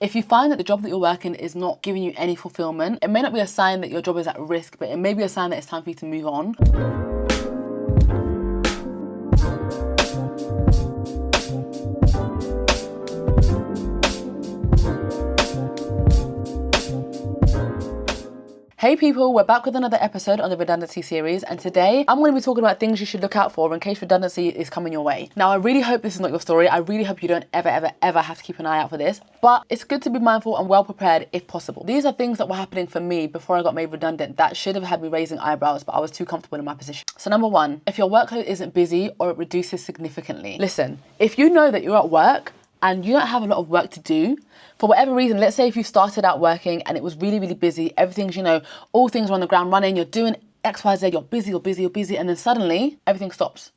If you find that the job that you're working is not giving you any fulfillment, it may not be a sign that your job is at risk, but it may be a sign that it's time for you to move on. Hey people, we're back with another episode on the redundancy series, and today I'm going to be talking about things you should look out for in case redundancy is coming your way. Now, I really hope this is not your story. I really hope you don't ever have to keep an eye out for this, but it's good to be mindful and well prepared if possible. These are things that were happening for me before I got made redundant that should have had me raising eyebrows, but I was too comfortable in my position. So number one, if your workload isn't busy or it reduces significantly. Listen, if you know that you're at work and you don't have a lot of work to do, for whatever reason, let's say if you started out working and it was really busy, everything's, all things are on the ground running, you're doing X, Y, Z, you're busy, and then suddenly everything stops.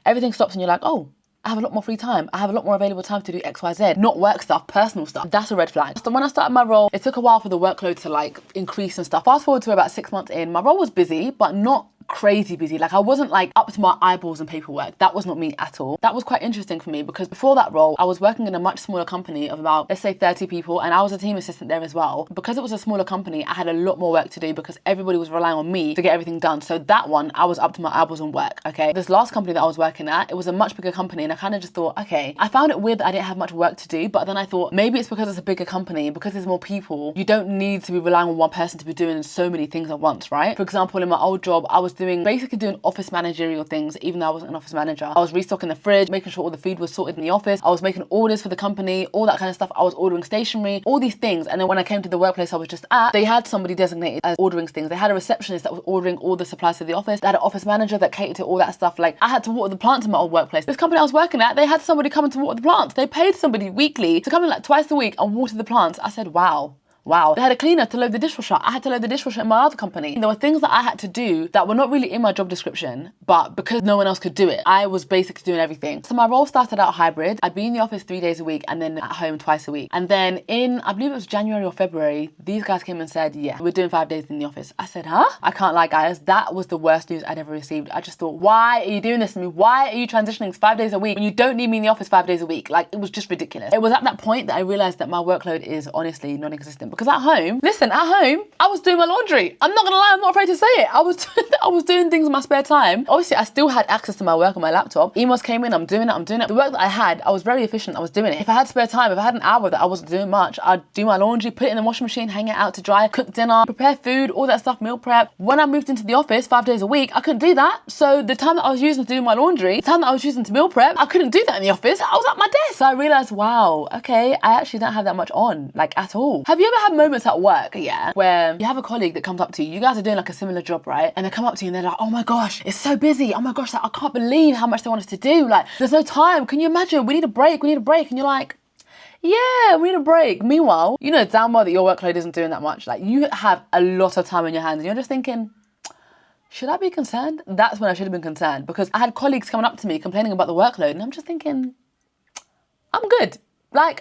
Everything stops and you're like, oh, I have a lot more free time. I have a lot more available time to do X, Y, Z, not work stuff, personal stuff. That's a red flag. So when I started my role, it took a while for the workload to increase and stuff. Fast forward to about 6 months in, my role was busy, but not crazy busy. I wasn't up to my eyeballs in paperwork. That was not me at all. That was quite interesting for me because before that role, I was working in a much smaller company of about, let's say 30 people, and I was a team assistant there as well. Because it was a smaller company, I had a lot more work to do because everybody was relying on me to get everything done. So that one, I was up to my eyeballs on work, okay? This last company that I was working at, it was a much bigger company, and I kind of just thought, okay, I found it weird that I didn't have much work to do, but then I thought maybe it's because it's a bigger company, because there's more people, you don't need to be relying on one person to be doing so many things at once, right? For example, in my old job, I was basically doing office managerial things, even though I wasn't an office manager. I was restocking the fridge, making sure all the food was sorted in the office. I was making orders for the company, all that kind of stuff. I was ordering stationery, all these things. And then when I came to the workplace I was just at, they had somebody designated as ordering things. They had a receptionist that was ordering all the supplies to the office. They had an office manager that catered to all that stuff. I had to water the plants in my old workplace. This company I was working at, they had somebody coming to water the plants. They paid somebody weekly to come in twice a week and water the plants. I said, wow. They had a cleaner to load the dishwasher. I had to load the dishwasher in my other company. There were things that I had to do that were not really in my job description, but because no one else could do it, I was basically doing everything. So my role started out hybrid. I'd be in the office 3 days a week and then at home twice a week. And then in, I believe it was January or February, these guys came and said, yeah, we're doing 5 days in the office. I said, huh? I can't lie, guys. That was the worst news I'd ever received. I just thought, why are you doing this to me? Why are you transitioning to 5 days a week when you don't need me in the office 5 days a week? It was just ridiculous. It was at that point that I realized that my workload is honestly non-existent because at home, listen, at home, I was doing my laundry. I'm not gonna lie, I'm not afraid to say it. I was doing things in my spare time. Obviously, I still had access to my work on my laptop. Emails came in, I'm doing it. The work that I had, I was very efficient, I was doing it. If I had spare time, if I had an hour that I wasn't doing much, I'd do my laundry, put it in the washing machine, hang it out to dry, cook dinner, prepare food, all that stuff, meal prep. When I moved into the office 5 days a week, I couldn't do that. So the time that I was using to do my laundry, the time that I was using to meal prep, I couldn't do that in the office. I was at my desk. So I realized, wow, okay, I actually don't have that much on, at all. Have you ever had moments at work, yeah, where you have a colleague that comes up to you guys are doing a similar job, right? And they come up to you and they're like, oh my gosh, it's so busy. Oh my gosh, I can't believe how much they want us to do. There's no time. Can you imagine? We need a break. And you're like, yeah, we need a break. Meanwhile, you know damn well that your workload isn't doing that much. You have a lot of time on your hands and you're just thinking, should I be concerned? That's when I should have been concerned because I had colleagues coming up to me complaining about the workload and I'm just thinking, I'm good.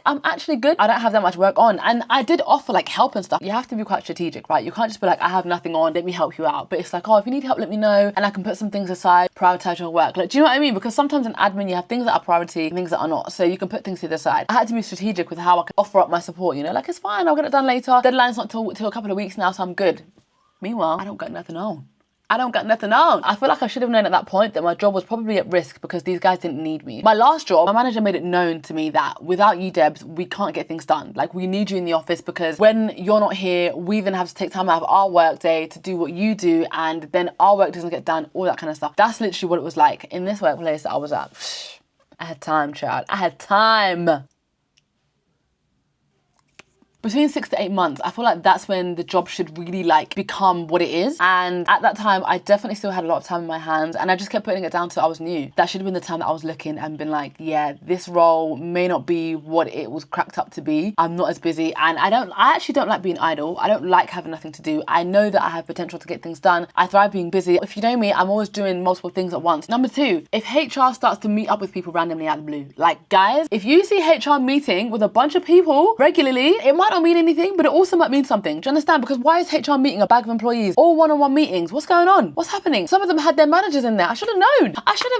I'm actually good. I don't have that much work on. And I did offer help and stuff. You have to be quite strategic, right? You can't just be I have nothing on, let me help you out. But it's oh, if you need help, let me know. And I can put some things aside, prioritize your work. Do you know what I mean? Because sometimes in admin, you have things that are priority and things that are not. So you can put things to the side. I had to be strategic with how I could offer up my support, it's fine, I'll get it done later. Deadline's not till a couple of weeks now, so I'm good. Meanwhile, I don't got nothing on. I feel I should have known at that point that my job was probably at risk because these guys didn't need me. My last job, my manager made it known to me that without you, Debs, we can't get things done. We need you in the office because when you're not here, we then have to take time out of our work day to do what you do and then our work doesn't get done, all that kind of stuff. That's literally what it was like in this workplace that I was at. I had time, child. I had time. Between 6 to 8 months, I feel that's when the job should really become what it is. And at that time, I definitely still had a lot of time in my hands and I just kept putting it down to I was new. That should have been the time that I was looking and been yeah, this role may not be what it was cracked up to be. I'm not as busy and I actually don't like being idle. I don't like having nothing to do. I know that I have potential to get things done. I thrive being busy. If you know me, I'm always doing multiple things at once. Number two, if HR starts to meet up with people randomly out of the blue, guys, if you see HR meeting with a bunch of people regularly, it might not mean anything, but it also might mean something. Do you understand? Because why is HR meeting a bag of employees, all one-on-one meetings? What's going on? What's happening? Some of them had their managers in there. I should have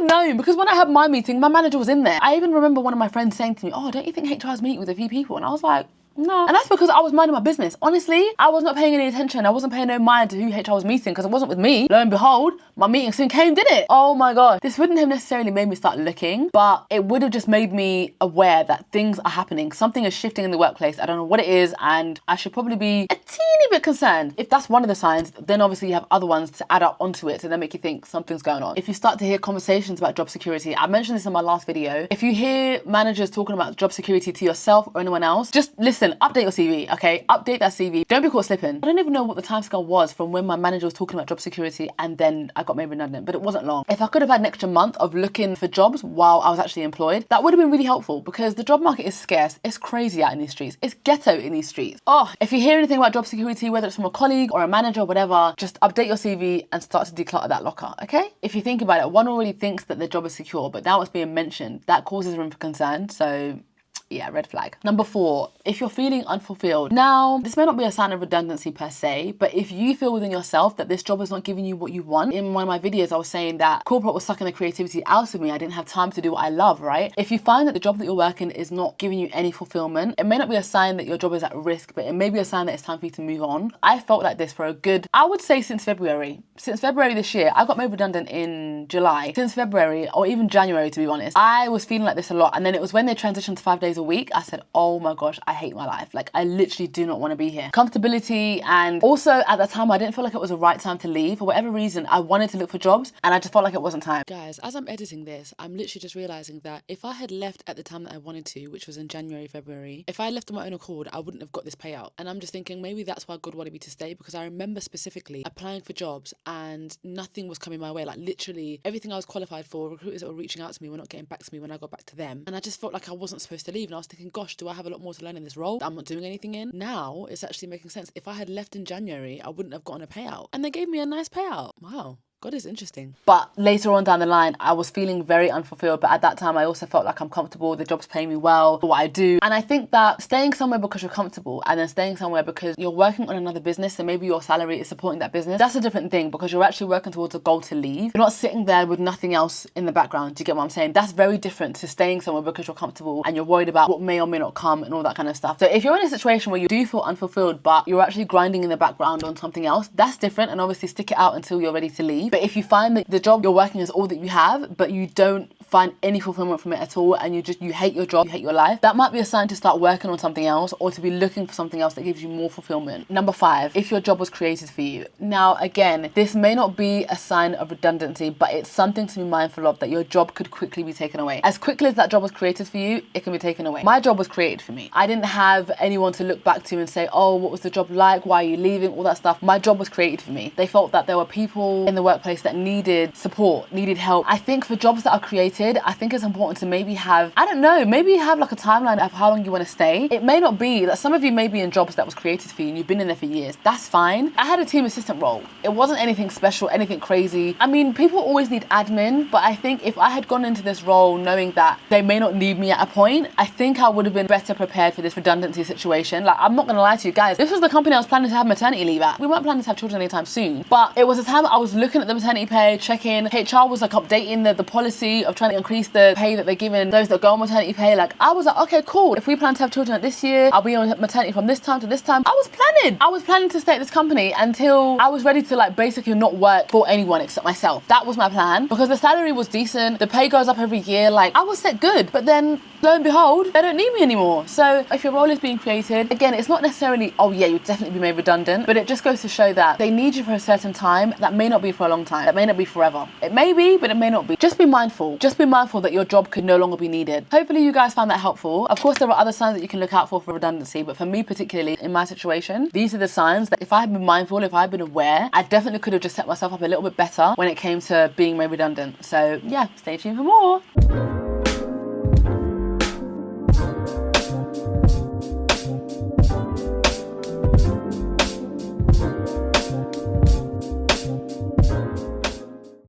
known because when I had my meeting, my manager was in there. I even remember one of my friends saying to me, oh, don't you think HR is meeting with a few people? And I was like, No. And that's because I was minding my business. Honestly, I was not paying any attention. I wasn't paying no mind to who HR was meeting because it wasn't with me. Lo and behold, my meeting soon came, did it? Oh my God. This wouldn't have necessarily made me start looking, but it would have just made me aware that things are happening. Something is shifting in the workplace. I don't know what it is, and I should probably be a teeny bit concerned. If that's one of the signs, then obviously you have other ones to add up onto it to then make you think something's going on. If you start to hear conversations about job security, I mentioned this in my last video. If you hear managers talking about job security to yourself or anyone else, just listen, update your CV, okay? Update that CV. Don't be caught slipping. I don't even know what the timescale was from when my manager was talking about job security and then I got made redundant, but it wasn't long. If I could have had an extra month of looking for jobs while I was actually employed, that would have been really helpful because the job market is scarce. It's crazy out in these streets. It's ghetto in these streets. Oh, if you hear anything about job security, whether it's from a colleague or a manager or whatever, just update your CV and start to declutter that locker, okay? If you think about it, one already thinks that their job is secure, but now it's being mentioned. That causes room for concern, so yeah, red flag. Number 4, if you're feeling unfulfilled. Now, this may not be a sign of redundancy per se, but if you feel within yourself that this job is not giving you what you want, in one of my videos, I was saying that corporate was sucking the creativity out of me. I didn't have time to do what I love, right? If you find that the job that you're working is not giving you any fulfillment, it may not be a sign that your job is at risk, but it may be a sign that it's time for you to move on. I felt like this for a good, I would say since February. Since February this year, I got made redundant in July. Since February, or even January to be honest, I was feeling like this a lot. And then it was when they transitioned to 5 days a week, I said, oh my gosh, I hate my life. Like, I literally do not want to be here. Comfortability, and also at that time, I didn't feel like it was the right time to leave. For whatever reason, I wanted to look for jobs and I just felt like it wasn't time. Guys, as I'm editing this, I'm literally just realizing that if I had left at the time that I wanted to, which was in January, February, if I left on my own accord, I wouldn't have got this payout. And I'm just thinking maybe that's why God wanted me to stay, because I remember specifically applying for jobs and nothing was coming my way. Like literally everything I was qualified for, recruiters that were reaching out to me were not getting back to me when I got back to them. And I just felt like I wasn't supposed to leave. And I was thinking, gosh, do I have a lot more to learn in this role that I'm not doing anything in? Now it's actually making sense. If I had left in January, I wouldn't have gotten a payout. And they gave me a nice payout. Wow. God is interesting. But later on down the line, I was feeling very unfulfilled. But at that time, I also felt like I'm comfortable. The job's paying me well for what I do. And I think that staying somewhere because you're comfortable and then staying somewhere because you're working on another business and maybe your salary is supporting that business, that's a different thing because you're actually working towards a goal to leave. You're not sitting there with nothing else in the background. Do you get what I'm saying? That's very different to staying somewhere because you're comfortable and you're worried about what may or may not come and all that kind of stuff. So if you're in a situation where you do feel unfulfilled, but you're actually grinding in the background on something else, that's different. And obviously stick it out until you're ready to leave. But if you find that the job you're working is all that you have, but you don't find any fulfillment from it at all, and you hate your job, you hate your life, that might be a sign to start working on something else or to be looking for something else that gives you more fulfillment. Number 5, if your job was created for you. Now, again, this may not be a sign of redundancy, but it's something to be mindful of, that your job could quickly be taken away. As quickly as that job was created for you, it can be taken away. My job was created for me. I didn't have anyone to look back to and say, oh, what was the job like? Why are you leaving? All that stuff. My job was created for me. They felt that there were people in the workplace that needed support, needed help. I think for jobs that are created, I think it's important to maybe have, I don't know, maybe have like a timeline of how long you want to stay. It may not be that some of you may be in jobs that was created for you and you've been in there for years. That's fine. I had a team assistant role. It wasn't anything special, anything crazy. I mean, people always need admin, but I think if I had gone into this role knowing that they may not need me at a point, I think I would have been better prepared for this redundancy situation. Like, I'm not gonna lie to you guys, this was the company I was planning to have maternity leave at. We weren't planning to have children anytime soon, but it was a time I was looking at the maternity pay, checking. HR was like updating the policy of trying to increase the pay that they're giving those that go on maternity pay. Like, I was like, okay, cool. If we plan to have children this year, I'll be on maternity from this time to this time. I was planning to stay at this company until I was ready to like basically not work for anyone except myself. That was my plan, because the salary was decent. The pay goes up every year. Like, I was set good, but then lo and behold, they don't need me anymore. So if your role is being created, again, it's not necessarily, oh yeah, you'll definitely be made redundant, but it just goes to show that they need you for a certain time. That may not be for a long time. That may not be forever. It may be, but it may not be. Just be mindful. Just be mindful that your job could no longer be needed. Hopefully you guys found that helpful. Of course, there are other signs that you can look out for redundancy, but for me particularly, in my situation, these are the signs that if I had been mindful, if I had been aware, I definitely could have just set myself up a little bit better when it came to being made redundant. So yeah, stay tuned for more.